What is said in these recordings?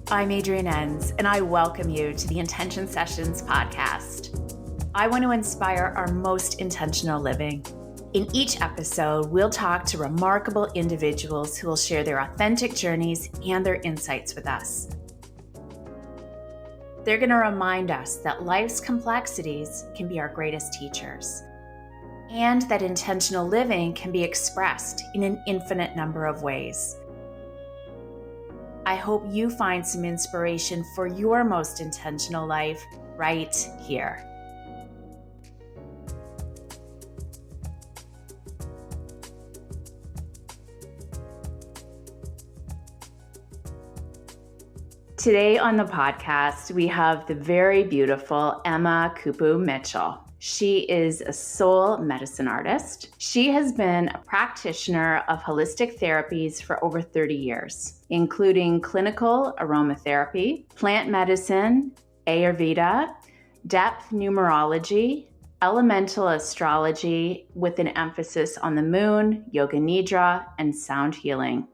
I'm Adrienne Enns, and I welcome you to the Intention Sessions podcast. I want to inspire our most intentional living. In each episode, we'll talk to remarkable individuals who will share their authentic journeys and their insights with us. They're going to remind us that life's complexities can be our greatest teachers, and that intentional living can be expressed in an infinite number of ways. I hope you find some inspiration for your most intentional life right here. Today on the podcast, we have the very beautiful Emma Kupu Mitchell. She is a soul medicine artist. She has been a practitioner of holistic therapies for over 30 years, including clinical aromatherapy, plant medicine, Ayurveda, depth numerology, elemental astrology with an emphasis on the moon, yoga nidra, and sound healing.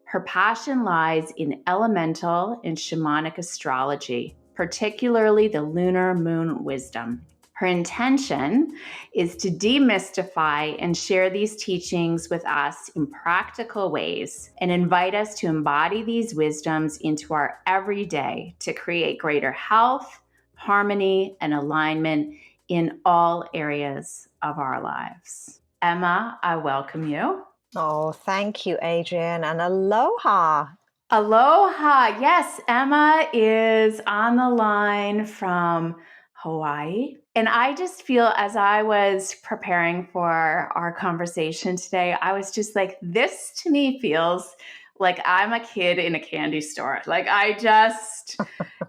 Her passion lies in elemental and shamanic astrology, particularly the lunar moon wisdom. Her intention is to demystify and share these teachings with us in practical ways and invite us to embody these wisdoms into our everyday to create greater health, harmony, and alignment in all areas of our lives. Emma, I welcome you. Oh, thank you, Adrienne, and aloha. Aloha. Yes, Emma is on the line from Hawaii. And I just feel, as I was preparing for our conversation today, I was just like, this to me feels like I'm a kid in a candy store. Like I just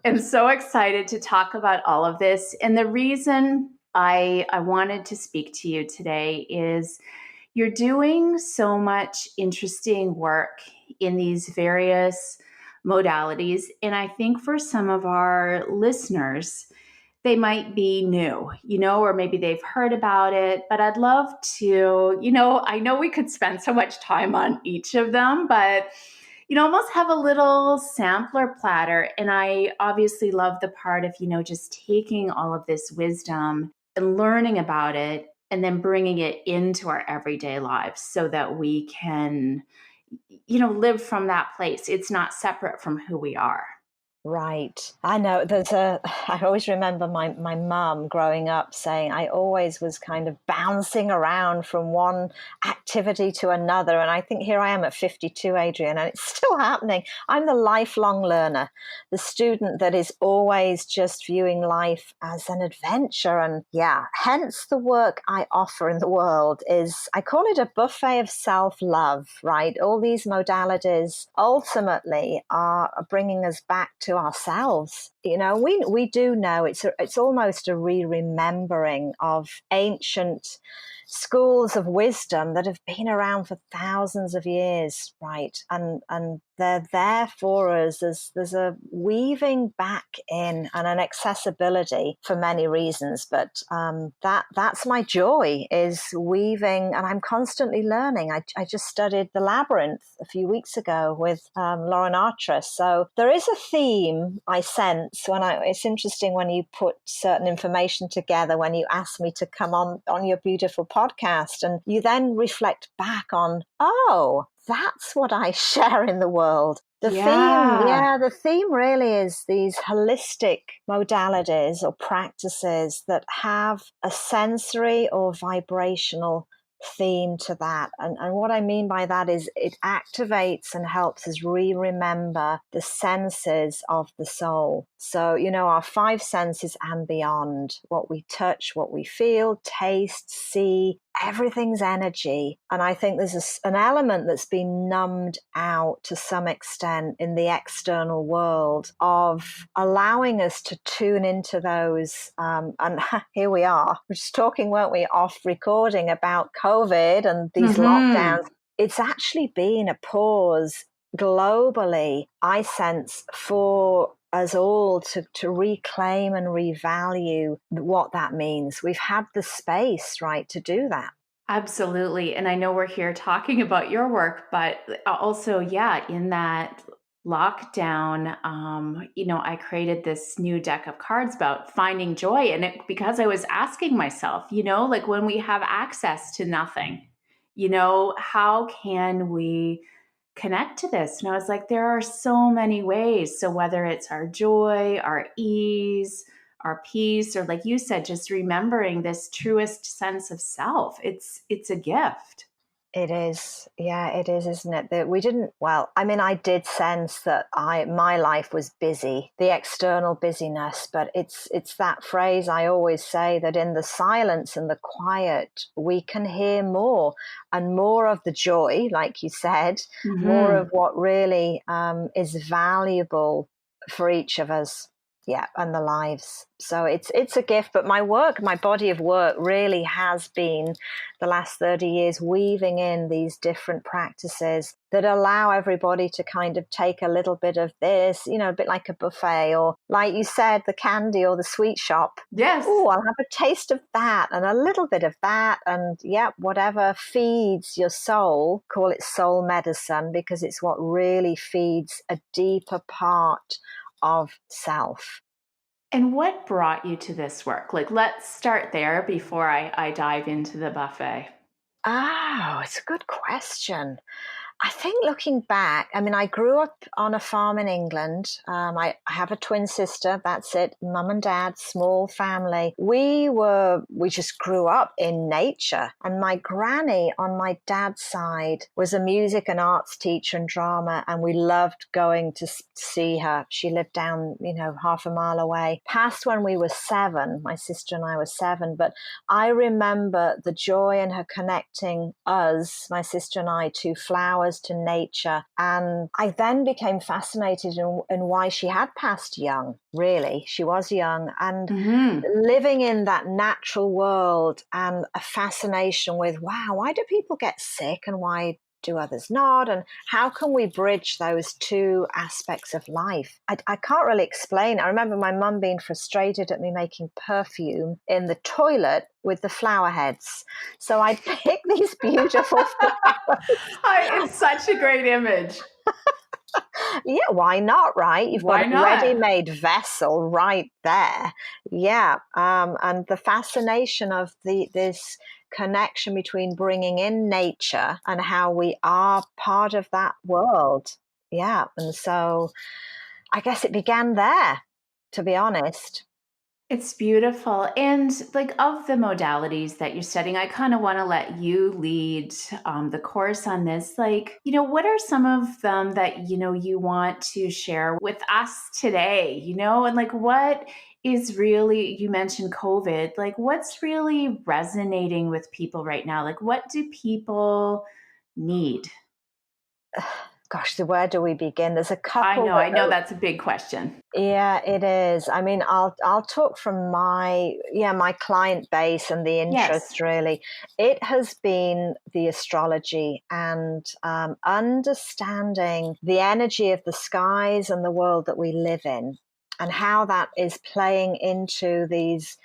am so excited to talk about all of this. And the reason I wanted to speak to you today is you're doing so much interesting work in these various modalities. And I think for some of our listeners, they might be new, or maybe they've heard about it, but I'd love to, I know we could spend so much time on each of them, but, almost have a little sampler platter. And I obviously love the part of, just taking all of this wisdom and learning about it and then bringing it into our everyday lives so that we can, live from that place. It's not separate from who we are. Right. I know I always remember my mum growing up saying I always was kind of bouncing around from one activity to another. And I think here I am at 52, Adrienne, and it's still happening. I'm the lifelong learner, the student that is always just viewing life as an adventure. And hence the work I offer in the world is, I call it a buffet of self-love, right? All these modalities ultimately are bringing us back to ourselves. We do know it's almost a re-remembering of ancient schools of wisdom that have been around for thousands of years, right? And they're there for us. There's a weaving back in and an accessibility for many reasons, but that's my joy, is weaving, and I'm constantly learning. I just studied the labyrinth a few weeks ago with Lauren Artress. So there is a theme I sense it's interesting when you put certain information together, when you ask me to come on your beautiful podcast, and you then reflect back on, that's what I share in the world. The theme really is these holistic modalities or practices that have a sensory or vibrational theme to that. And what I mean by that is it activates and helps us remember the senses of the soul. So, our five senses and beyond, what we touch, what we feel, taste, see, everything's energy. And I think there's an element that's been numbed out to some extent in the external world of allowing us to tune into those. And here we are, we're just talking, weren't we, off recording about COVID and these lockdowns. It's actually been a pause globally, I sense, for us all to reclaim and revalue what that means. We've had the space, right, to do that. Absolutely. And I know we're here talking about your work, but also, in that lockdown, I created this new deck of cards about finding joy. And because I was asking myself, like when we have access to nothing, how can we connect to this? And I was like, there are so many ways. So whether it's our joy, our ease, our peace, or like you said, just remembering this truest sense of self, it's a gift. It is. Yeah, it is, isn't it? That we didn't, well, I mean, I did sense that my life was busy, the external busyness, but it's that phrase I always say that in the silence and the quiet, we can hear more and more of the joy, like you said, more Mm-hmm. of what really is valuable for each of us. Yeah, and the lives. So it's a gift, but my body of work really has been the last 30 years weaving in these different practices that allow everybody to kind of take a little bit of this, a bit like a buffet, or like you said, the candy or the sweet shop. Yes. Oh, I'll have a taste of that and a little bit of that. And yeah, whatever feeds your soul, call it soul medicine, because it's what really feeds a deeper part of self. And what brought you to this work? Like, let's start there before I dive into the buffet. Oh, it's a good question. I think looking back, I mean, I grew up on a farm in England. I have a twin sister. That's it. Mum and dad, small family. We just grew up in nature. And my granny on my dad's side was a music and arts teacher and drama. And we loved going to see her. She lived down, half a mile away. Past when we were 7, my sister and I were 7. But I remember the joy in her connecting us, my sister and I, to flowers, to nature. And I then became fascinated in why she had passed young, really. She was young. And Mm-hmm. living in that natural world and a fascination with, wow, why do people get sick and why do others not? And how can we bridge those two aspects of life? I can't really explain. I remember my mum being frustrated at me making perfume in the toilet with the flower heads. So I'd pick these beautiful flowers. It's such a great image. Yeah, why not, right? You've got Why a not? ready-made vessel right there. Yeah, and the fascination of this connection between bringing in nature and how we are part of that world. Yeah, and so I guess it began there, to be honest. It's beautiful. And like of the modalities that you're studying, I kind of want to let you lead the course on this. Like, what are some of them that, you want to share with us today, and like what is really, you mentioned COVID, like what's really resonating with people right now? Like, what do people need? Gosh, so where do we begin? There's a couple I know that that's a big question. yeah, it is. I mean, I'll talk from my client base and the Yes. interest really. It has been the astrology and understanding the energy of the skies and the world that we live in, and how that is playing into these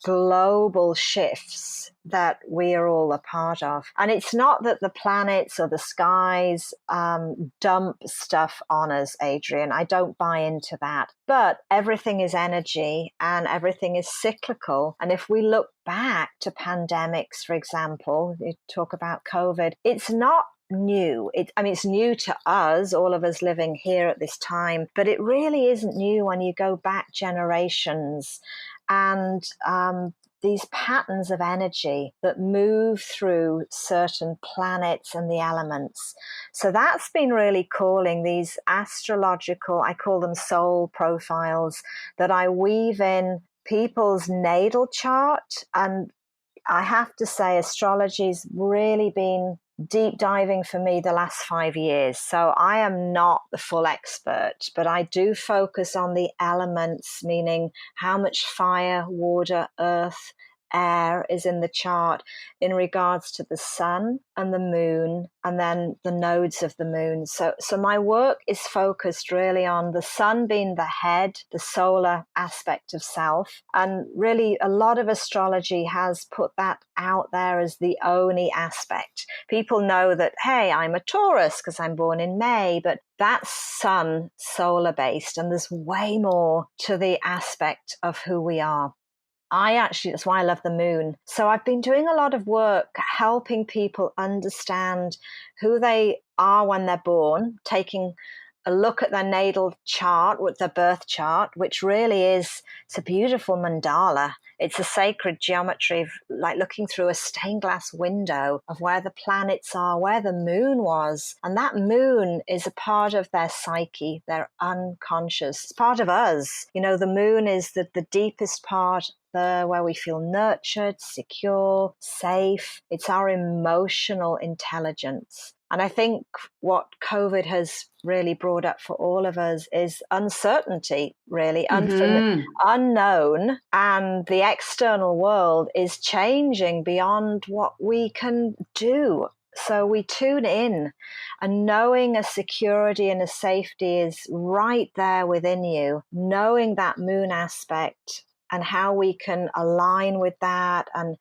global shifts that we are all a part of. And it's not that the planets or the skies dump stuff on us, Adrian. I don't buy into that. But everything is energy and everything is cyclical. And if we look back to pandemics, for example, you talk about COVID, it's not new. It's new to us, all of us living here at this time, but it really isn't new when you go back generations. And these patterns of energy that move through certain planets and the elements. So that's been really calling these astrological, I call them soul profiles, that I weave in people's natal chart. And I have to say, astrology's really been deep diving for me the last 5 years. So I am not the full expert, but I do focus on the elements, meaning how much fire, water, earth, air is in the chart in regards to the sun and the moon, and then the nodes of the moon. So my work is focused really on the sun being the head, the solar aspect of self. And really a lot of astrology has put that out there as the only aspect. People know that, hey, I'm a Taurus because I'm born in May, but that's sun solar based, and there's way more to the aspect of who we are. That's why I love the moon. So I've been doing a lot of work helping people understand who they are when they're born, taking a look at their natal chart, with their birth chart, which really is, it's a beautiful mandala. It's a sacred geometry of like looking through a stained glass window of where the planets are, where the moon was. And that moon is a part of their psyche, their unconscious. It's part of us. You know, the moon is the deepest part where we feel nurtured, secure, safe. It's our emotional intelligence. And I think what COVID has really brought up for all of us is uncertainty, really, unknown. And the external world is changing beyond what we can do. So we tune in, and knowing a security and a safety is right there within you, knowing that moon aspect and how we can align with that and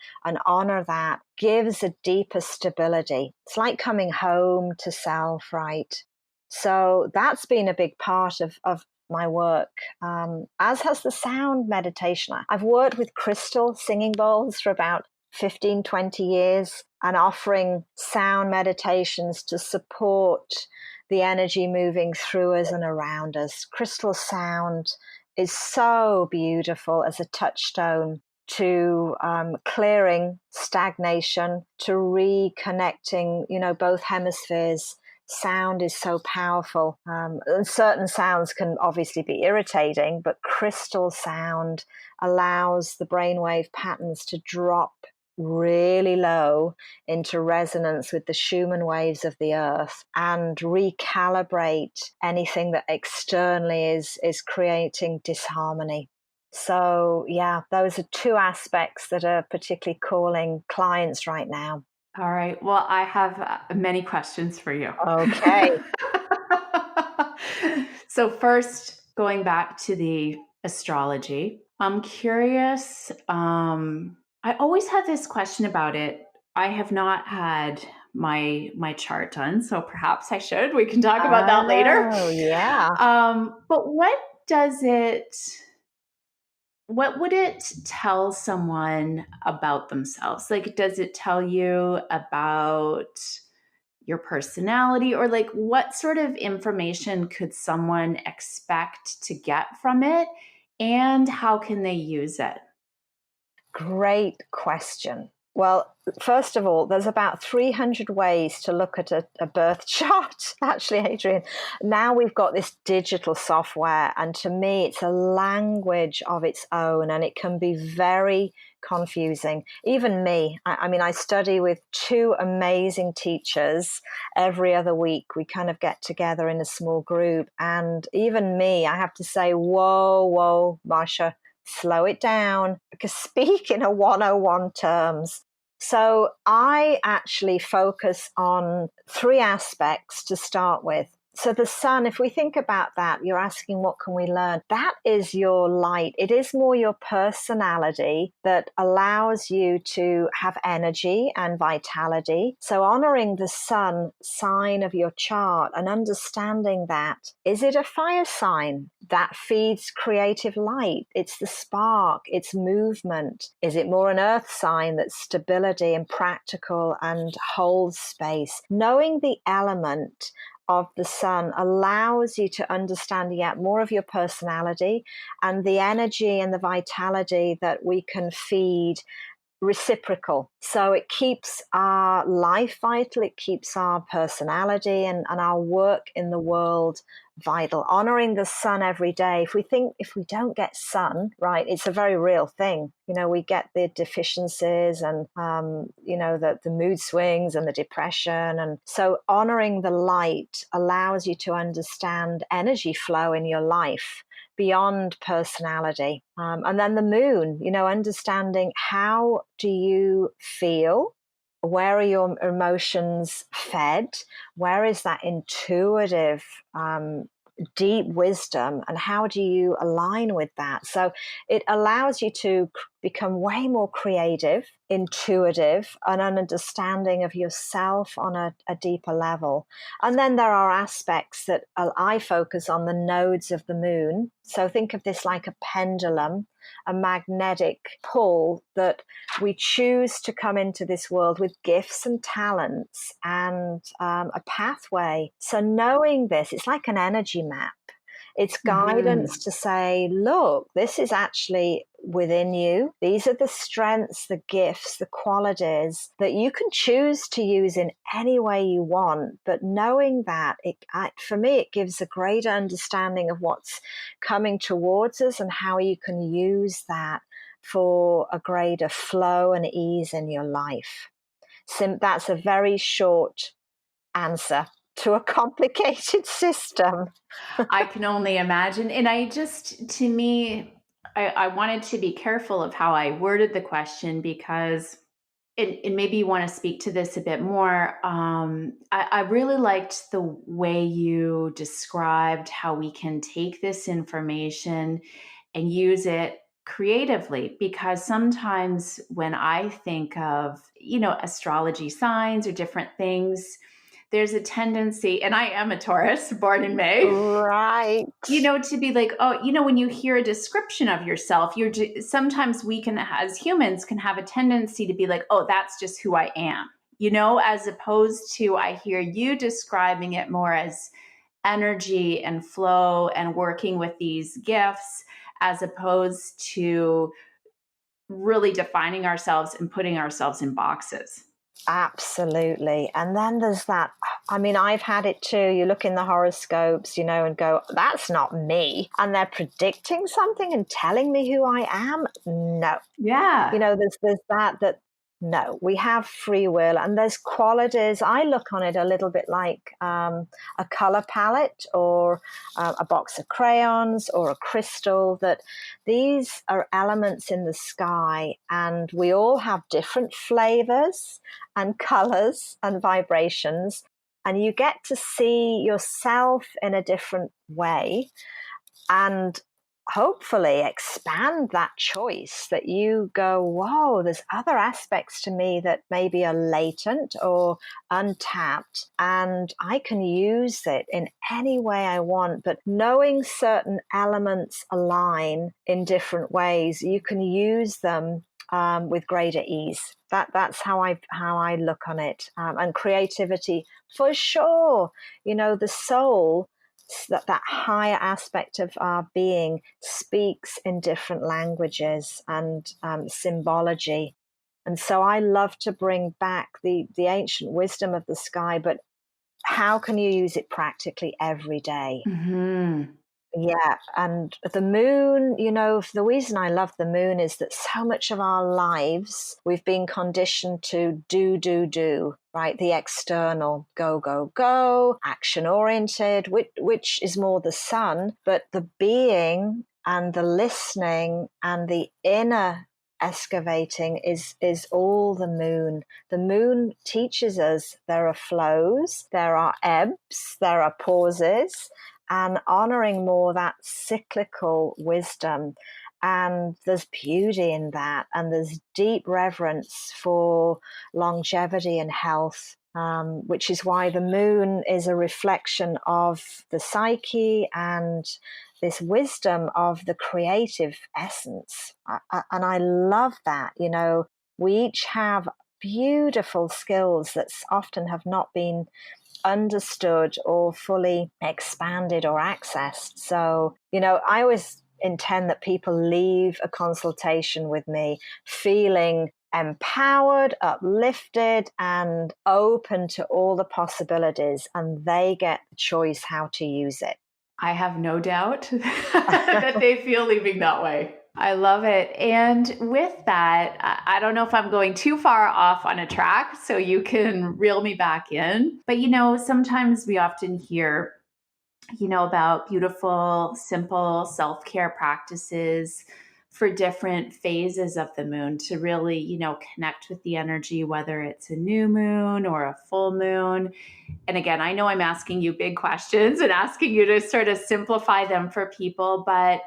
honor that gives a deeper stability. It's like coming home to self, right? So that's been a big part of my work, as has the sound meditation. I've worked with crystal singing bowls for about 15, 20 years and offering sound meditations to support the energy moving through us and around us. Crystal sound is so beautiful as a touchstone to clearing stagnation, to reconnecting, both hemispheres. Sound is so powerful. And certain sounds can obviously be irritating, but crystal sound allows the brainwave patterns to drop really low into resonance with the Schumann waves of the earth and recalibrate anything that externally is creating disharmony. So yeah, those are two aspects that are particularly calling clients right now. All right. Well, I have many questions for you. Okay. So first, going back to the astrology, I'm curious. I always had this question about it. I have not had my chart done, so perhaps I should. We can talk about that later. Oh, yeah. But what would it tell someone about themselves? Like, does it tell you about your personality, or like what sort of information could someone expect to get from it, and how can they use it? Great question. Well, first of all, there's about 300 ways to look at a birth chart, actually, Adrian. Now we've got this digital software, and to me, it's a language of its own, and it can be very confusing. Even me, I study with two amazing teachers every other week. We kind of get together in a small group, and even me, I have to say, whoa, Marsha, slow it down, because speak in a 101 terms. So I actually focus on three aspects to start with. So the sun, if we think about that, you're asking what can we learn? That is your light. It is more your personality that allows you to have energy and vitality. So honoring the sun sign of your chart and understanding that, is it a fire sign that feeds creative light? It's the spark, it's movement. Is it more an earth sign that's stability and practical and holds space? Knowing the element of the sun allows you to understand yet more of your personality and the energy and the vitality that we can feed reciprocal. So it keeps our life vital, it keeps our personality and our work in the world vital. Honoring the sun every day. If we don't get sun, right, it's a very real thing. We get the deficiencies and, the mood swings and the depression. And so honoring the light allows you to understand energy flow in your life beyond personality. And then the moon, understanding how do you feel? Where are your emotions fed? Where is that intuitive, deep wisdom? And how do you align with that? So it allows you to become way more creative, intuitive, and an understanding of yourself on a deeper level. And then there are aspects that I focus on the nodes of the moon. So think of this like a pendulum, a magnetic pull that we choose to come into this world with gifts and talents and a pathway. So knowing this, it's like an energy map. It's guidance to say, look, this is actually within you. These are the strengths, the gifts, the qualities that you can choose to use in any way you want. But knowing that, for me, it gives a greater understanding of what's coming towards us and how you can use that for a greater flow and ease in your life. That's a very short answer to a complicated system. I can only imagine. And to me, I wanted to be careful of how I worded the question because, and maybe you want to speak to this a bit more. I really liked the way you described how we can take this information and use it creatively, because sometimes when I think of, astrology signs or different things, there's a tendency, and I am a Taurus, born in May, right? To be like, oh, when you hear a description of yourself, sometimes we can, as humans, can have a tendency to be like, oh, that's just who I am, as opposed to I hear you describing it more as energy and flow and working with these gifts, as opposed to really defining ourselves and putting ourselves in boxes. Absolutely. And then there's that, I've had it too. You look in the horoscopes, and go, that's not me. And they're predicting something and telling me who I am. No. Yeah. There's that no, we have free will, and there's qualities. I look on it a little bit like a color palette or a box of crayons or a crystal, that these are elements in the sky, and we all have different flavors and colors and vibrations, and you get to see yourself in a different way and hopefully expand that choice, that you go, whoa, there's other aspects to me that maybe are latent or untapped, and I can use it in any way I want. But knowing certain elements align in different ways, you can use them with greater ease. That's how I look on it. And creativity, for sure. The soul, that higher aspect of our being, speaks in different languages and symbology. And so I love to bring back the ancient wisdom of the sky, but how can you use it practically every day? Mm-hmm. Yeah. And the moon, the reason I love the moon is that so much of our lives, we've been conditioned to do, right? The external, go, action oriented, which is more the sun, but the being and the listening and the inner excavating is all the moon. The moon teaches us there are flows, there are ebbs, there are pauses, and honoring more that cyclical wisdom. And there's beauty in that, and there's deep reverence for longevity and health, which is why the moon is a reflection of the psyche and this wisdom of the creative essence. And I love that. We each have beautiful skills that often have not been understood or fully expanded or accessed. So, I always intend that people leave a consultation with me feeling empowered, uplifted, and open to all the possibilities, and they get the choice how to use it. I have no doubt that they feel leaving that way. I love it. And with that, I don't know if I'm going too far off on a track, so you can reel me back in. But, sometimes we often hear, about beautiful, simple self care practices for different phases of the moon to really, connect with the energy, whether it's a new moon or a full moon. And again, I know I'm asking you big questions and asking you to sort of simplify them for people, but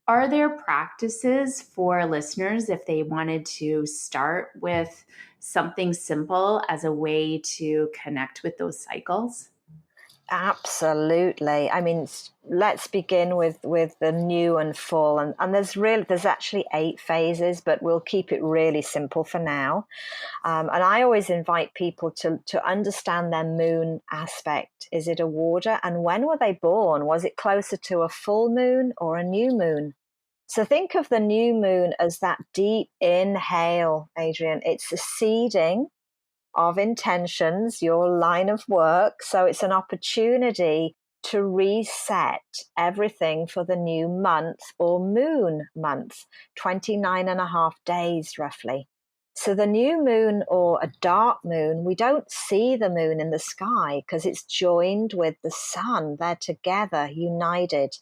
are there practices for listeners if they wanted to start with something simple as a way to connect with those cycles? Absolutely. I mean, let's begin with the new and full, and there's actually 8 phases, but we'll keep it really simple for now. And I always invite people to understand their moon aspect. Is it a water? And when were they born? Was it closer to a full moon or a new moon? So think of the new moon as that deep inhale, Adrian. It's the seeding of intentions, your line of work. So it's an opportunity to reset everything for the new month or moon month, 29 and a half days roughly. So the new moon or a dark moon, we don't see the moon in the sky because it's joined with the sun. They're together, united.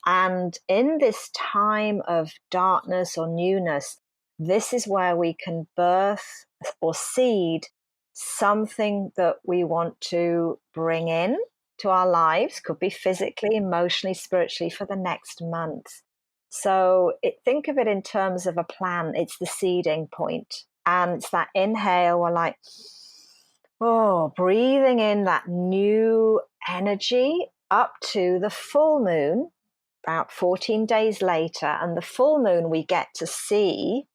And in this time of darkness or newness, this is where we can birth or seed something that we want to bring in to our lives, could be physically, emotionally, spiritually, for the next month. So think of it in terms of a plan. It's the seeding point. And it's that inhale, we're like, breathing in that new energy up to the full moon, about 14 days later. And the full moon, we get to see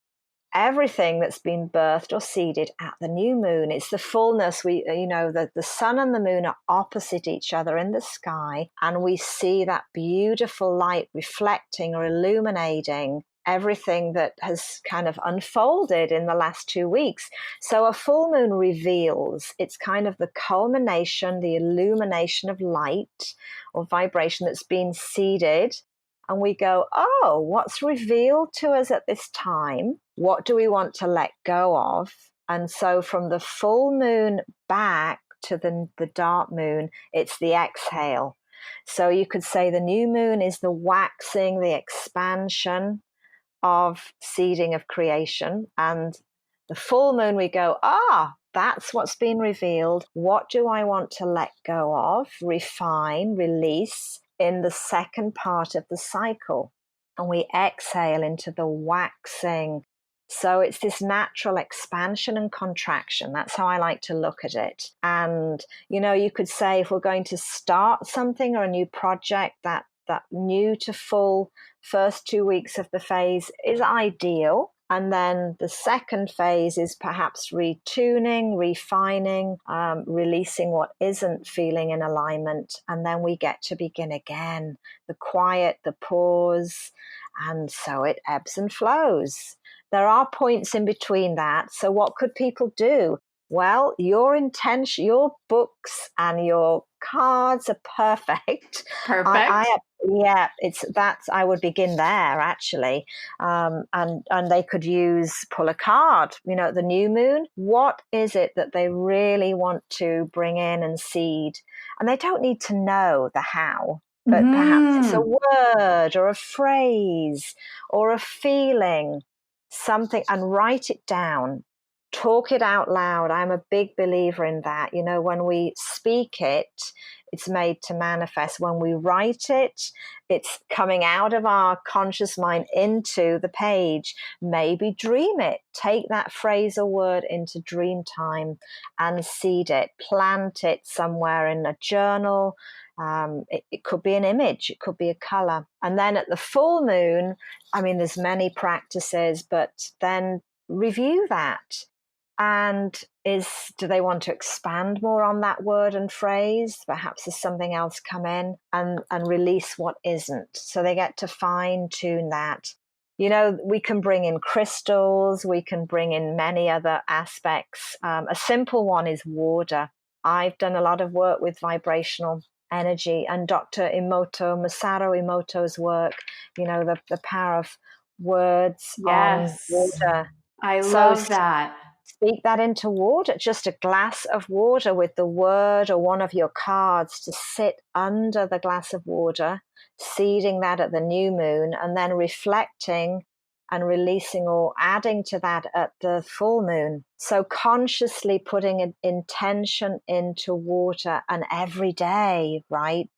everything that's been birthed or seeded at the new moon. It's the fullness. The sun and the moon are opposite each other in the sky, and we see that beautiful light reflecting or illuminating everything that has kind of unfolded in the last 2 weeks. So a full moon reveals, it's kind of the culmination, the illumination of light or vibration that's been seeded. And we go, what's revealed to us at this time? What do we want to let go of? And so from the full moon back to the dark moon, it's the exhale. So you could say the new moon is the waxing, the expansion of seeding of creation. And the full moon, we go, that's what's been revealed. What do I want to let go of, refine, release in the second part of the cycle? And we exhale into the waxing. So it's this natural expansion and contraction. That's how I like to look at it. And, you could say if we're going to start something or a new project, that new to full first 2 weeks of the phase is ideal. And then the second phase is perhaps retuning, refining, releasing what isn't feeling in alignment. And then we get to begin again, the quiet, the pause. And so it ebbs and flows. There are points in between that. So what could people do? Well, your intention, your books and your cards are perfect. Perfect. I would begin there actually, and they could pull a card. The new moon. What is it that they really want to bring in and seed? And they don't need to know the how, but perhaps it's a word or a phrase or a feeling, something, and write it down. Talk it out loud. I'm a big believer in that. When we speak it, it's made to manifest. When we write it, it's coming out of our conscious mind into the page. Maybe dream it. Take that phrase or word into dream time and seed it. Plant it somewhere in a journal. It could be an image. It could be a color. And then at the full moon, there's many practices, but then review that. And do they want to expand more on that word and phrase? Perhaps there's something else come in and release what isn't. So they get to fine tune that. We can bring in crystals. We can bring in many other aspects. A simple one is water. I've done a lot of work with vibrational energy. And Dr. Masaru Emoto's work, the power of words on Yes. water. I So love that. speak that into water, just a glass of water with the word or one of your cards to sit under the glass of water, seeding that at the new moon, and then reflecting and releasing or adding to that at the full moon. So consciously putting an intention into water and every day, right?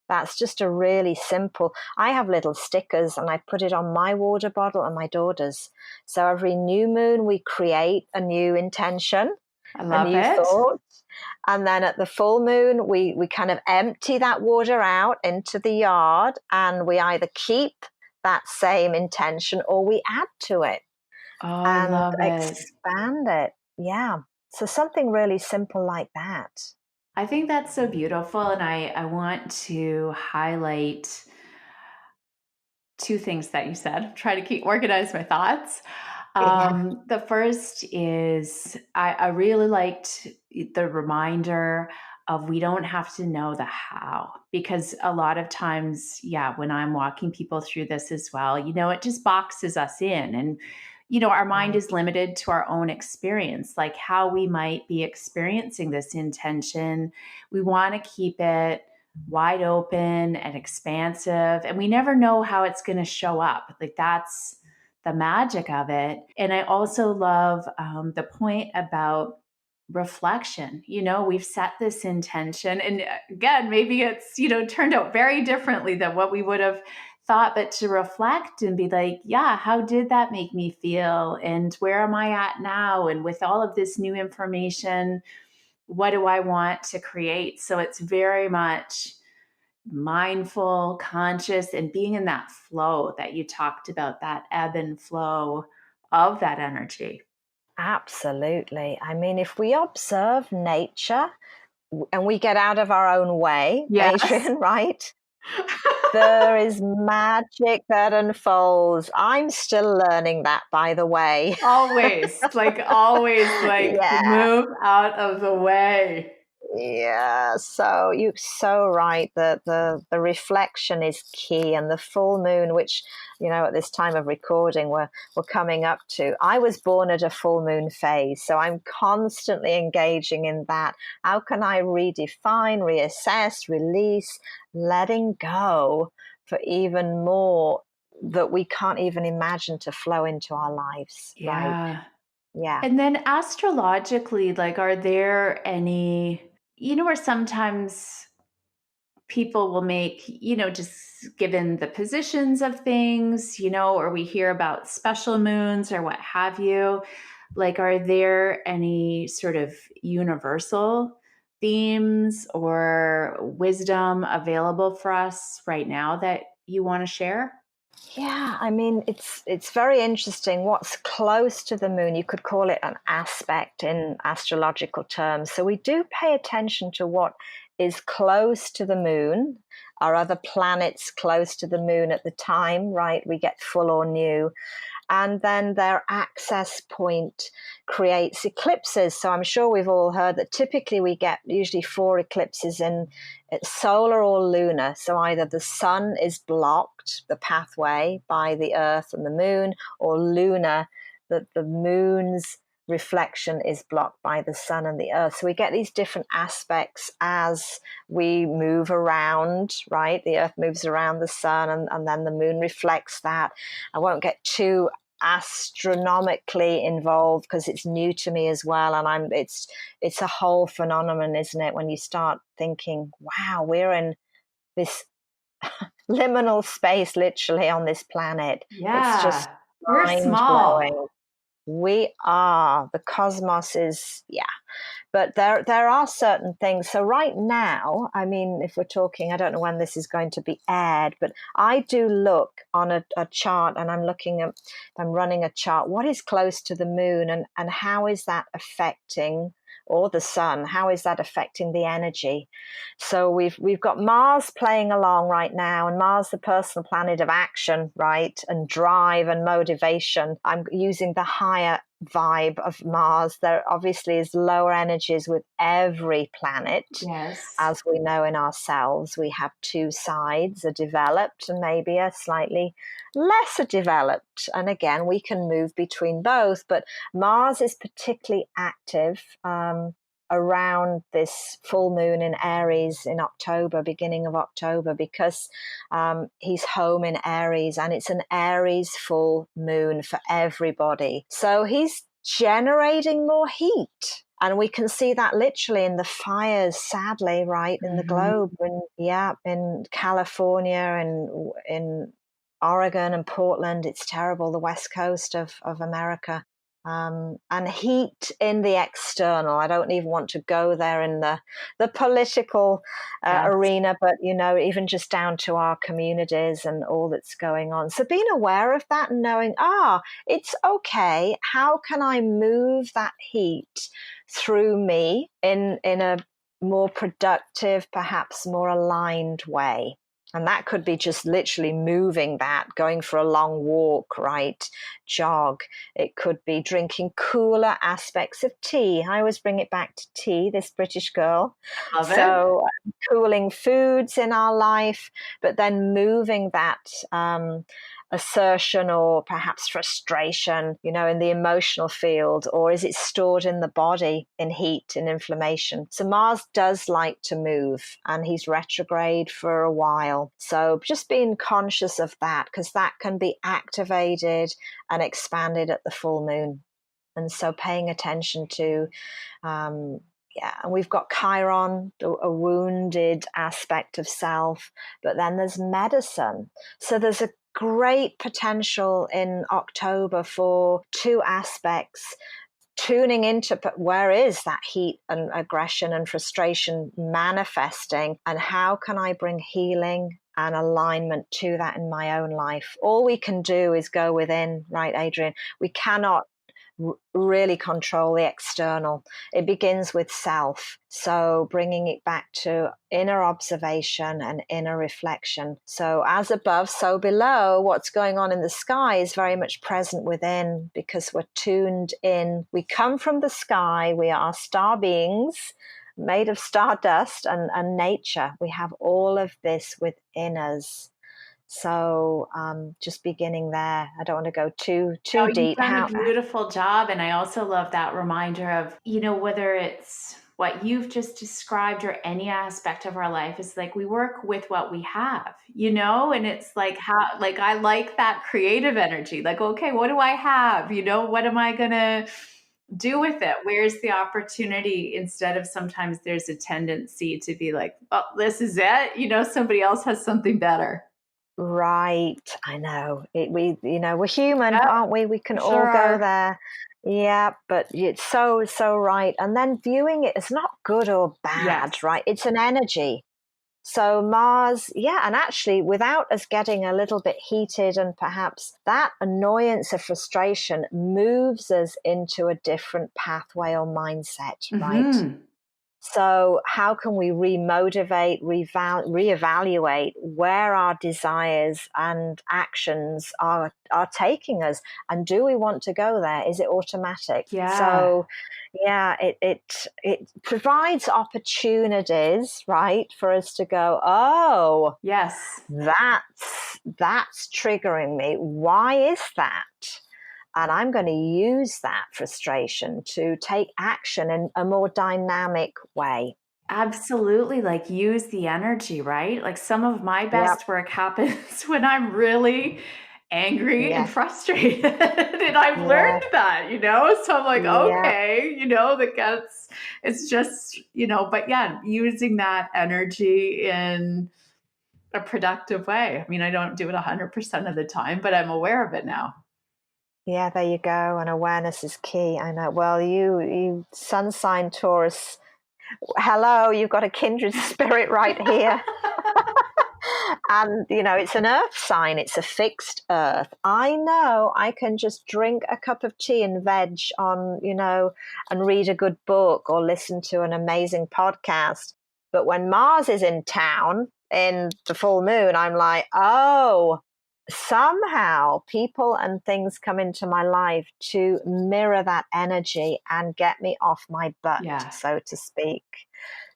That's just a really simple. I have little stickers and I put it on my water bottle and my daughter's. So every new moon, we create a new intention, I a love new it. thought. And then at the full moon, we kind of empty that water out into the yard and we either keep that same intention or we add to it Oh, I and love it. expand it. Yeah. So something really simple like that. I think that's so beautiful. And I want to highlight two things that you said. Try to keep organize my thoughts. Yeah. The first is I really liked the reminder of we don't have to know the how, because a lot of times, yeah, when I'm walking people through this as well, it just boxes us in. And, our mind is limited to our own experience, like how we might be experiencing this intention. We want to keep it wide open and expansive, and we never know how it's going to show up. Like that's the magic of it. And I also love the point about reflection. We've set this intention, and again, maybe it's turned out very differently than what we would have thought, but to reflect and be like, yeah, how did that make me feel, and where am I at now, and with all of this new information, what do I want to create? So it's very much mindful, conscious, and being in that flow that you talked about, that ebb and flow of that energy. Absolutely. I mean, if we observe nature and we get out of our own way, Yes. Adrian, right? There is magic that unfolds. I'm still learning that, by the way. Always, like Yeah. move out of the way. Yeah, so you're so right. The reflection is key, and the full moon, which at this time of recording we're coming up to. I was born at a full moon phase, so I'm constantly engaging in that. How can I redefine, reassess, release, letting go for even more that we can't even imagine to flow into our lives, right? Yeah. Yeah. And then astrologically, like, are there any, where sometimes people will make, just given the positions of things, or we hear about special moons or what have you, like, are there any sort of universal themes or wisdom available for us right now that you want to share? Yeah, I mean, it's very interesting. What's close to the moon, you could call it an aspect in astrological terms. So we do pay attention to what is close to the moon. Are other planets close to the moon at the time, right? We get full or new, and then their access point creates eclipses. So I'm sure we've all heard that typically we get usually 4 eclipses in solar or lunar. So either the sun is blocked, the pathway, by the earth and the moon, or lunar, that the moon's reflection is blocked by the sun and the earth. So we get these different aspects as we move around, right? The earth moves around the sun, and then the moon reflects that. I won't get too astronomically involved because it's new to me as well, and it's a whole phenomenon, isn't it, when you start thinking, wow, we're in this liminal space literally on this planet. It's just Yeah, we're mind small. blowing. We are, the cosmos is, yeah. But there are certain things. So right now, I mean, if we're talking, I don't know when this is going to be aired, but I do look on a chart, and I'm running a chart. What is close to the moon, and how is that affecting, or the sun? How is that affecting the energy? So we've got Mars playing along right now, and Mars, the personal planet of action, right, and drive and motivation. I'm using the higher vibe of Mars. There obviously is lower energies with every planet. Yes. As we know in ourselves, we have two sides, a developed and maybe a slightly lesser developed. And again, we can move between both, but Mars is particularly active around this full moon in Aries in October, beginning of October, because he's home in Aries, and it's an Aries full moon for everybody. So he's generating more heat. And we can see that literally in the fires, sadly, right, in the globe. And in California and in Oregon and Portland, it's terrible, the west coast of America. And heat in the external. I don't even want to go there in the political arena, but, even just down to our communities and all that's going on. So being aware of that and knowing, it's okay. How can I move that heat through me in a more productive, perhaps more aligned way? And that could be just literally moving that, going for a long walk, right? Jog. It could be drinking cooler aspects of tea. I always bring it back to tea, this British girl. Love it. So cooling foods in our life, but then moving that assertion or perhaps frustration, in the emotional field, or is it stored in the body in heat and inflammation? So Mars does like to move, and he's retrograde for a while. So just being conscious of that, because that can be activated and expanded at the full moon. And so paying attention to, and we've got Chiron, a wounded aspect of self, but then there's medicine. So there's a great potential in October for two aspects, tuning into where is that heat and aggression and frustration manifesting, and how can I bring healing and alignment to that in my own life. All we can do is go within, right, Adrian? We cannot really control the external. It begins with self. So bringing it back to inner observation and inner reflection. So as above, so below, what's going on in the sky is very much present within, because we're tuned in. We come from the sky. We are star beings made of stardust and nature. We have all of this within us. So just beginning there. I don't want to go too You've deep. done a beautiful job. And I also love that reminder of, whether it's what you've just described or any aspect of our life, is like we work with what we have, and it's like I like that creative energy. Like, okay, what do I have? What am I going to do with it? Where's the opportunity? Instead of sometimes there's a tendency to be like, oh, this is it. Somebody else has something better. Right. I know. We're human, Yep, aren't we? We can sure all go are. there. Yeah, but it's so right. And then viewing it as not good or bad, Yes. right? It's an energy. So Mars, and actually without us getting a little bit heated, and perhaps that annoyance or frustration moves us into a different pathway or mindset, right? So how can we remotivate, reevaluate where our desires and actions are taking us? And do we want to go there? Is it automatic? Yeah. So it provides opportunities, right, for us to go, oh, yes, that's triggering me. Why is that? And I'm going to use that frustration to take action in a more dynamic way. absolutely. Like use the energy, right? Like some of my best work happens when I'm really angry and frustrated. And I've learned that, so I'm like, okay, it's just, but using that energy in a productive way. I mean, I don't do it 100% of the time, but I'm aware of it now. Yeah, there you go. And awareness is key. I know. Well, you sun sign Taurus, hello, you've got a kindred spirit right here. And, it's an earth sign. It's a fixed earth. I know I can just drink a cup of tea and veg on, and read a good book or listen to an amazing podcast. But when Mars is in town in the full moon, I'm like, oh, somehow people and things come into my life to mirror that energy and get me off my butt, Yeah. so to speak.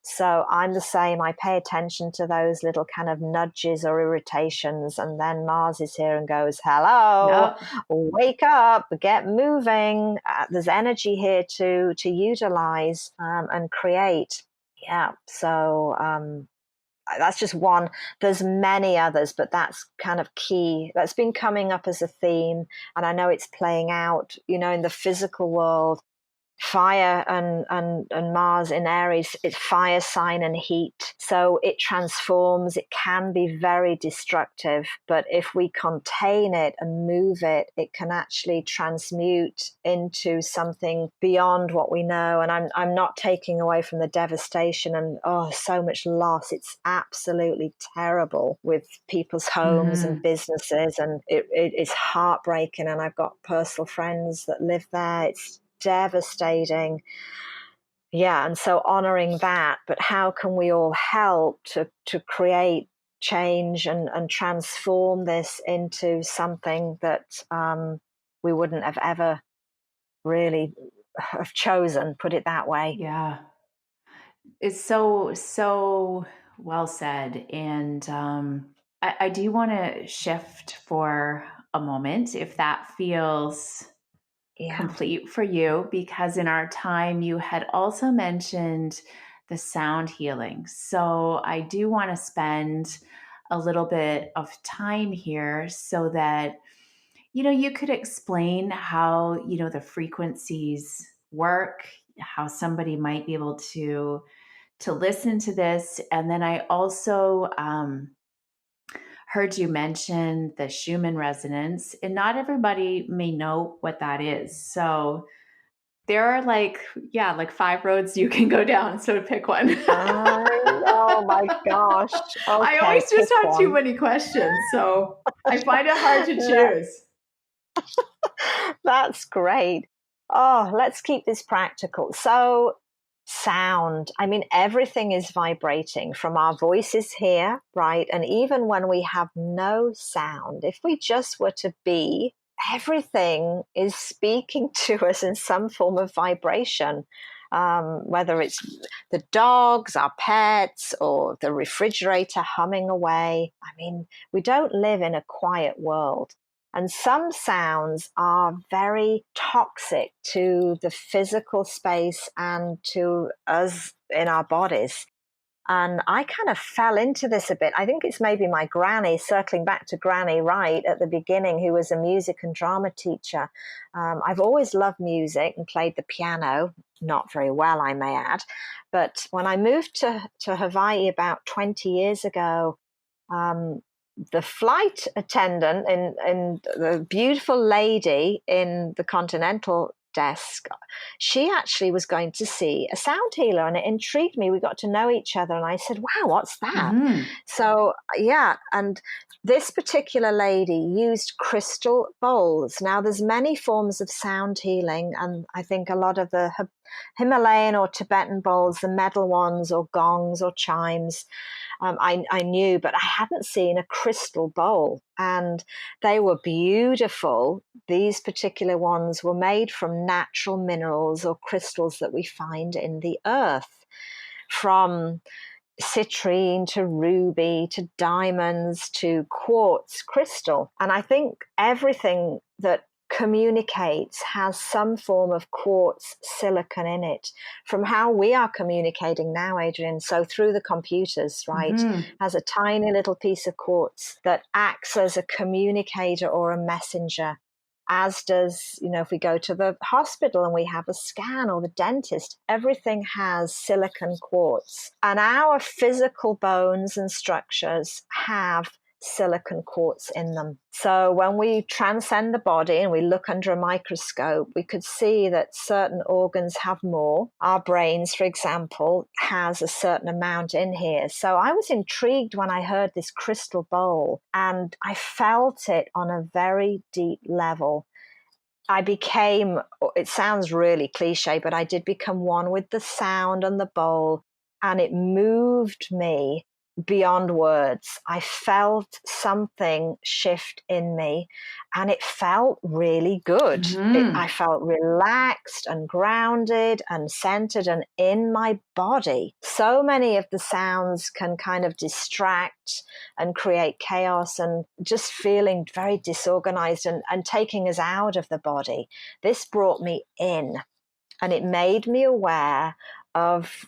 So I'm the same. I pay attention to those little kind of nudges or irritations, and then Mars is here and goes, hello, Yep. wake up, get moving. There's energy here to utilize and create. Yeah. So that's just one. There's many others, but that's kind of key. That's been coming up as a theme, and I know it's playing out, in the physical world. Fire and Mars in Aries, it's fire sign and heat. So it transforms. It can be very destructive, but if we contain it and move it, it can actually transmute into something beyond what we know. And I'm not taking away from the devastation and so much loss. It's absolutely terrible with people's homes and businesses, and it's heartbreaking. And I've got personal friends that live there. It's devastating. Yeah, and so honoring that, but how can we all help to create change and transform this into something that we wouldn't have ever really have chosen, put it that way. Yeah. It's so well said. And I do want to shift for a moment if that feels Yeah. complete for you, because in our time you had also mentioned the sound healing. So I do want to spend a little bit of time here so that you could explain how the frequencies work, how somebody might be able to listen to this. And then I also heard you mention the Schumann resonance, and not everybody may know what that is. So there are like 5 roads you can go down. So pick one. Oh my gosh. I Okay, always pick just have too one. many questions. So I find it hard to Yeah, choose. that's great. Oh, let's keep this practical. So, sound. I mean, everything is vibrating from our voices here, right? And even when we have no sound, if we just were to be, everything is speaking to us in some form of vibration. Whether it's the dogs, our pets, or the refrigerator humming away. I mean, we don't live in a quiet world. And some sounds are very toxic to the physical space and to us in our bodies. And I kind of fell into this a bit. I think it's maybe my granny, circling back to Granny right at the beginning, who was a music and drama teacher. I've always loved music and played the piano, not very well, I may add. But when I moved to Hawaii about 20 years ago, the flight attendant and the beautiful lady in the continental desk, she actually was going to see a sound healer, and it intrigued me. We got to know each other, and I said, wow, what's that? So yeah, and this particular lady used crystal bowls. Now there's many forms of sound healing, and I think a lot of the Himalayan or Tibetan bowls, the metal ones or gongs or chimes, I knew, but I hadn't seen a crystal bowl, and they were beautiful. These particular ones were made from natural minerals or crystals that we find in the earth, from citrine to ruby to diamonds to quartz crystal. And I think everything that communicates has some form of quartz silicon in it, from how we are communicating now, Adrian. So through the computers, right, has a tiny little piece of quartz that acts as a communicator or a messenger, as does, if we go to the hospital and we have a scan, or the dentist, everything has silicon quartz. And our physical bones and structures have silicon quartz in them. So when we transcend the body and we look under a microscope, we could see that certain organs have more. Our brains, for example, has a certain amount in here. So I was intrigued when I heard this crystal bowl, and I felt it on a very deep level. I became, it sounds really cliche, but I did become one with the sound and the bowl, and it moved me beyond words. I felt something shift in me, and it felt really good. I felt relaxed and grounded and centered and in my body. So many of the sounds can kind of distract and create chaos and just feeling very disorganized and taking us out of the body. This brought me in, and it made me aware of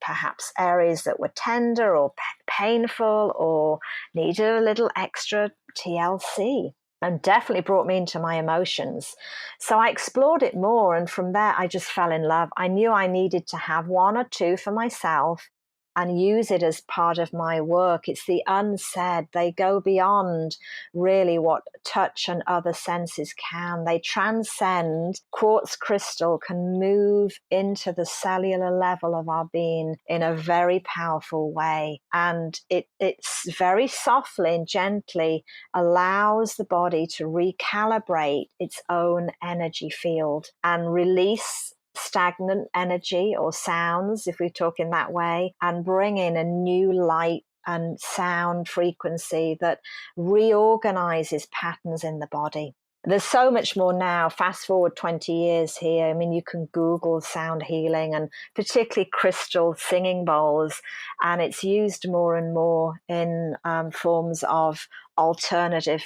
perhaps areas that were tender or painful or needed a little extra TLC, and definitely brought me into my emotions. So I explored it more, and from there I just fell in love. I knew I needed to have one or two for myself and use it as part of my work. It's the unsaid. They go beyond really what touch and other senses can. They transcend. Quartz crystal can move into the cellular level of our being in a very powerful way. And it's very softly and gently allows the body to recalibrate its own energy field and release stagnant energy or sounds, if we talk in that way, and bring in a new light and sound frequency that reorganizes patterns in the body. There's so much more now. Fast forward 20 years here. I mean, you can Google sound healing and particularly crystal singing bowls, and it's used more and more in forms of alternative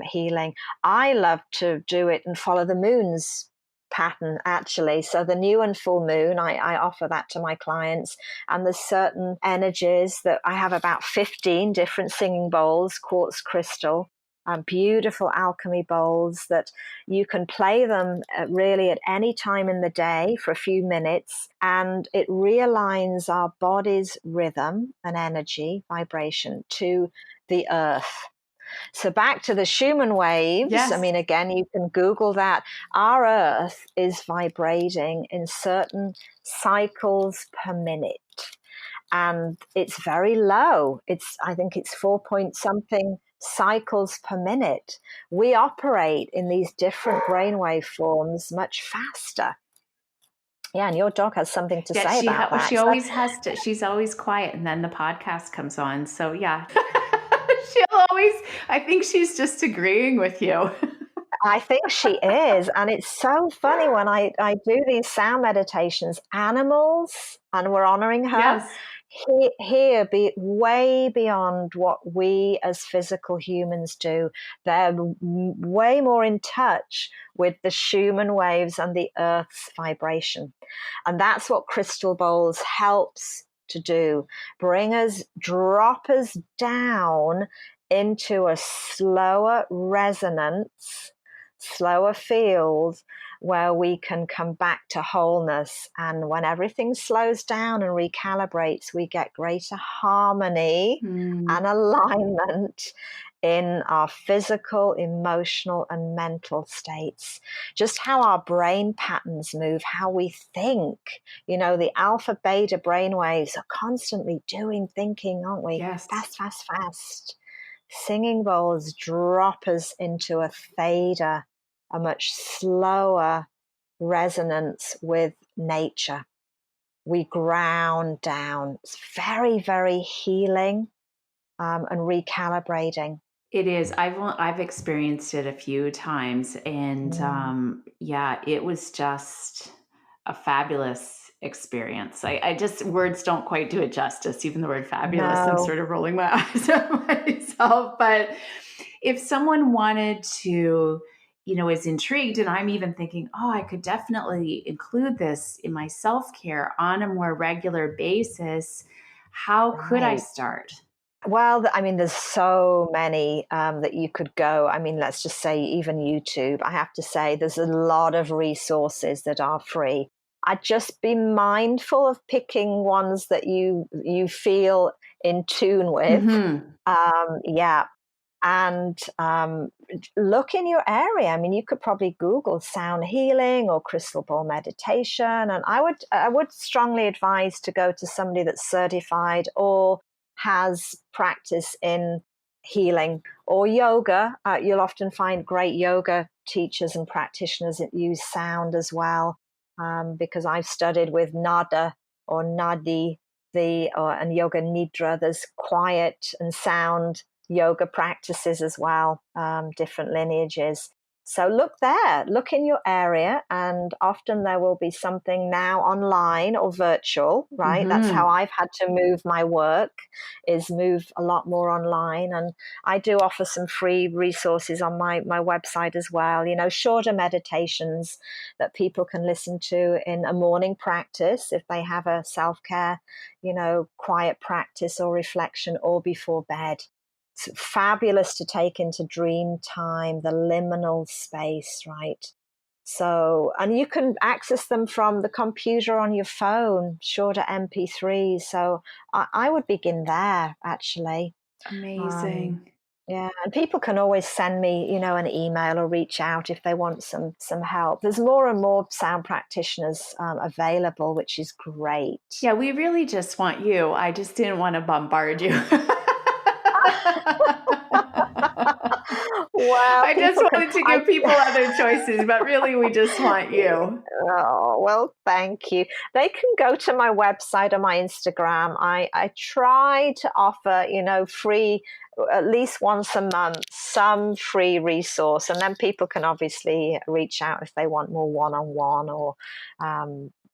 healing. I love to do it and follow the moon's pattern, actually. So the new and full moon, I offer that to my clients, and there's certain energies that I have about 15 different singing bowls, quartz crystal, beautiful alchemy bowls that you can play them really at any time in the day for a few minutes, and it realigns our body's rhythm and energy vibration to the earth. So back to the Schumann waves. Yes. I mean, again, you can Google that. Our Earth is vibrating in certain cycles per minute, and it's very low. I think it's 4 point something cycles per minute. We operate in these different brainwave forms much faster. Yeah, and your dog has something to say about that. She always has to. She's always quiet, and then the podcast comes on. So yeah. I think she's just agreeing with you. I think she is. And it's so funny when I do these sound meditations, animals, and we're honoring her, yes. here be way beyond what we as physical humans do. They're way more in touch with the Schumann waves and the Earth's vibration. And that's what crystal bowls helps to do. Drop us down into a slower resonance, slower field where we can come back to wholeness. And when everything slows down and recalibrates, we get greater harmony and alignment in our physical, emotional, and mental states. Just how our brain patterns move, how we think. You know, the alpha, beta brain waves are constantly doing thinking, aren't we? Yes. Fast, fast, fast. Singing bowls drop us into a theta, a much slower resonance with nature. We ground down. It's very, very healing and recalibrating. It is. I've experienced it a few times, and it was just a fabulous experience. I just, words don't quite do it justice. Even the word fabulous, No. I'm sort of rolling my eyes at myself. But if someone wanted to, is intrigued, and I'm even thinking, oh, I could definitely include this in my self-care on a more regular basis, how could I start? Well, I mean, there's so many that you could go. I mean, let's just say even YouTube. I have to say there's a lot of resources that are free. I'd just be mindful of picking ones that you feel in tune with. And look in your area. I mean, you could probably Google sound healing or crystal ball meditation. And I would strongly advise to go to somebody that's certified or has practice in healing or yoga. You'll often find great yoga teachers and practitioners that use sound as well, because I've studied with Nada or Nadi, and yoga nidra. There's quiet and sound yoga practices as well, different lineages. So look there, look in your area, and often there will be something now online or virtual, right? That's how I've had to move my work, is move a lot more online. And I do offer some free resources on my website as well, shorter meditations that people can listen to in a morning practice if they have a self-care, quiet practice or reflection, or before bed. It's fabulous to take into dream time, the liminal space, right? So, and you can access them from the computer on your phone, shorter MP3s. So I would begin there, actually. Amazing. Yeah, and people can always send me, an email or reach out if they want some help. There's more and more sound practitioners available, which is great. Yeah, we really just want you. I just didn't want to bombard you. Well, I just wanted to give people other choices, but really we just want you. Oh, well, thank you. They can go to my website or my Instagram. I try to offer, free, at least once a month, some free resource. And then people can obviously reach out if they want more one-on-one or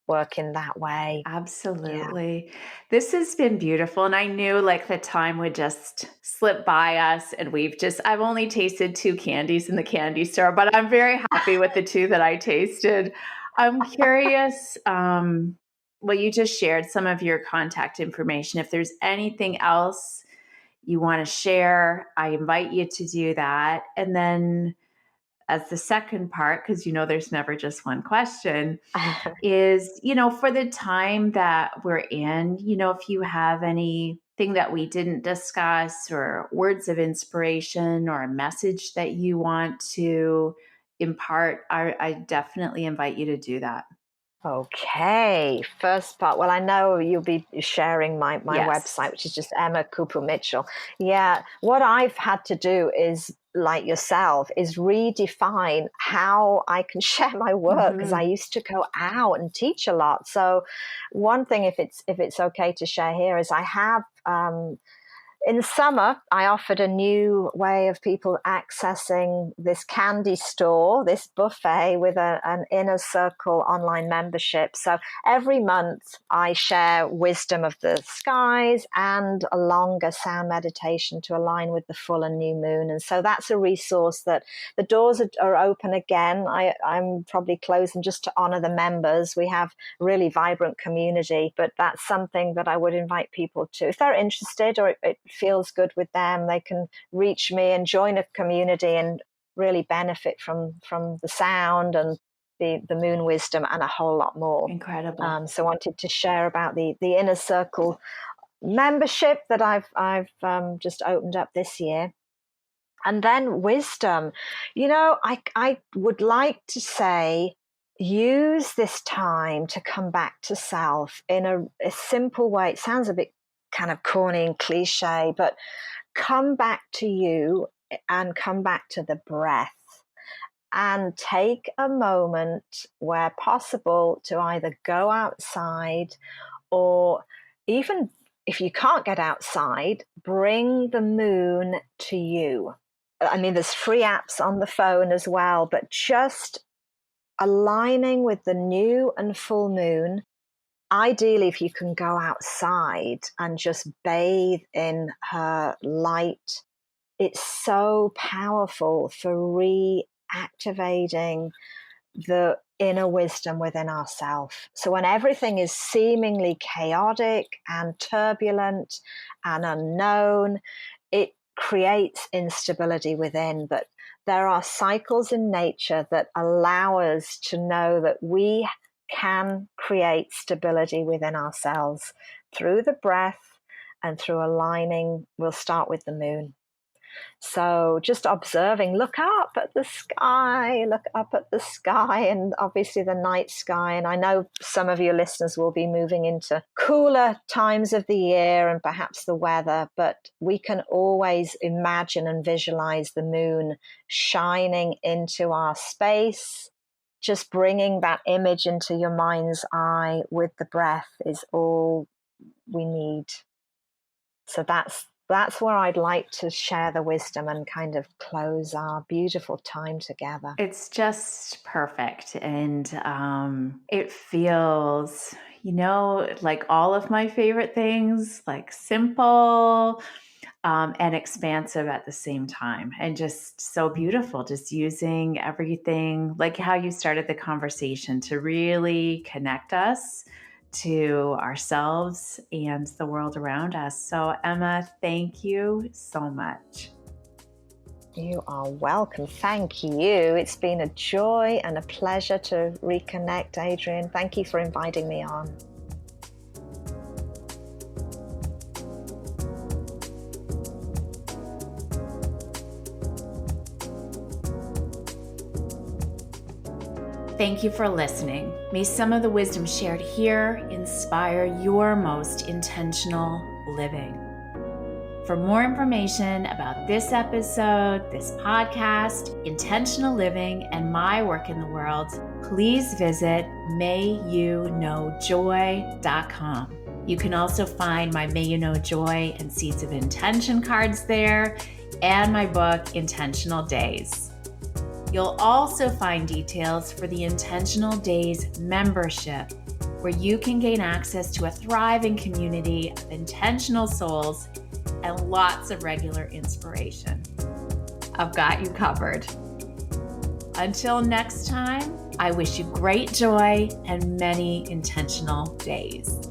work in that way. Absolutely. Yeah. This has been beautiful. And I knew like the time would just slip by us. And I've only tasted 2 candies in the candy store, but I'm very happy with the 2 that I tasted. I'm curious, well, you just shared some of your contact information. If there's anything else you want to share, I invite you to do that. And then as the second part, because there's never just one question, is, for the time that we're in, if you have anything that we didn't discuss or words of inspiration or a message that you want to impart, I definitely invite you to do that. Okay, first part. Well, I know you'll be sharing my Yes. website, which is just Emma Kupu Mitchell. Yeah, what I've had to do is, like yourself, is redefine how I can share my work, because I used to go out and teach a lot. So one thing, if it's okay to share here, is I have in summer, I offered a new way of people accessing this candy store, this buffet with an inner circle online membership. So every month I share wisdom of the skies and a longer sound meditation to align with the full and new moon. And so that's a resource that the doors are open again. I'm probably closing just to honor the members. We have a really vibrant community, but that's something that I would invite people to. If they're interested or it feels good with them, they can reach me and join a community and really benefit from the sound and the moon wisdom and a whole lot more. Incredible. So I wanted to share about the inner circle membership that I've just opened up this year. And then wisdom, I would like to say, use this time to come back to self in a simple way. It sounds a bit kind of corny and cliche, but come back to you and come back to the breath, and take a moment where possible to either go outside, or even if you can't get outside, bring the moon to you. I mean, there's free apps on the phone as well, but just aligning with the new and full moon. Ideally, if you can go outside and just bathe in her light, it's so powerful for reactivating the inner wisdom within ourselves. So when everything is seemingly chaotic and turbulent and unknown, it creates instability within. But there are cycles in nature that allow us to know that we can create stability within ourselves through the breath and through aligning. We'll start with the moon. So just observing, look up at the sky, and obviously the night sky. And I know some of your listeners will be moving into cooler times of the year and perhaps the weather, but we can always imagine and visualize the moon shining into our space. Just bringing that image into your mind's eye with the breath is all we need. So that's where I'd like to share the wisdom and kind of close our beautiful time together. It's just perfect. And it feels, like all of my favorite things, like simple and expansive at the same time. And just so beautiful, just using everything, like how you started the conversation, to really connect us to ourselves and the world around us. So, Emma, thank you so much. You are welcome. Thank you. It's been a joy and a pleasure to reconnect, Adrian. Thank you for inviting me on. Thank you for listening. May some of the wisdom shared here inspire your most intentional living. For more information about this episode, this podcast, intentional living, and my work in the world, please visit mayyouknowjoy.com. You can also find my May You Know Joy and Seeds of Intention cards there, and my book, Intentional Days. You'll also find details for the Intentional Days membership, where you can gain access to a thriving community of intentional souls and lots of regular inspiration. I've got you covered. Until next time, I wish you great joy and many intentional days.